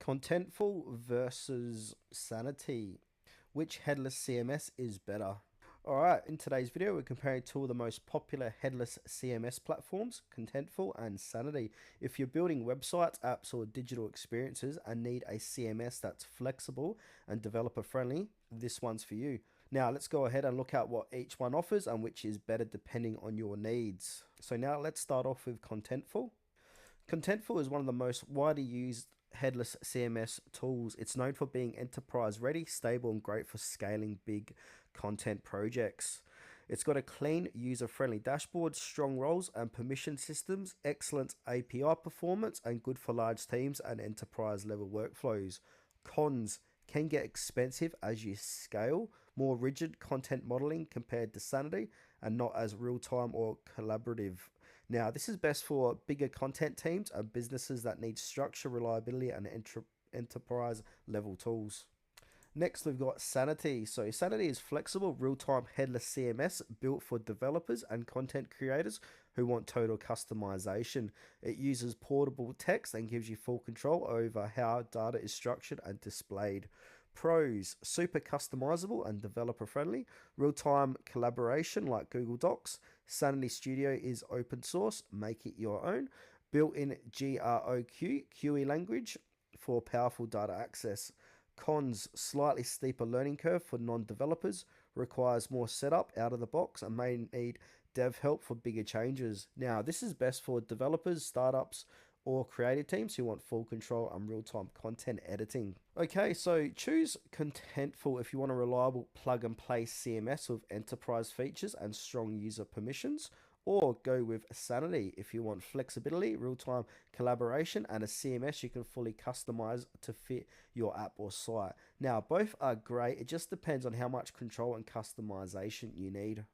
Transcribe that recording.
Contentful versus Sanity. Which headless CMS is better? Alright, in today's video we're comparing two of the most popular headless CMS platforms, Contentful and Sanity. If you're building websites, apps or digital experiences and need a CMS that's flexible and developer friendly, this one's for you. Now let's go ahead and look at what each one offers and which is better depending on your needs. So now let's start off with Contentful. Contentful is one of the most widely used headless CMS tools. It's known for being enterprise ready, stable, and great for scaling big content projects. It's got a clean, user-friendly dashboard, strong roles and permission systems, excellent API performance, and good for large teams and enterprise level workflows. Cons: can get expensive as you scale, more rigid content modeling compared to Sanity, and not as real-time or collaborative. Now, this is best for bigger content teams and businesses that need structure, reliability, and enterprise level tools. Next, we've got Sanity. So Sanity is flexible, real-time headless CMS built for developers and content creators who want total customization. It uses portable text and gives you full control over how data is structured and displayed. Pros: super customizable and developer friendly, real-time collaboration like Google Docs. Sanity Studio is open source, make it your own. Built-in GROQ QE language for powerful data access. Cons: slightly steeper learning curve for non-developers, requires more setup out of the box and may need dev help for bigger changes. Now, this is best for developers, startups, or creative teams who want full control and real-time content editing. Okay, so choose Contentful if you want a reliable plug-and-play CMS with enterprise features and strong user permissions, or go with Sanity if you want flexibility, real-time collaboration, and a CMS you can fully customize to fit your app or site. Now, both are great. It just depends on how much control and customization you need.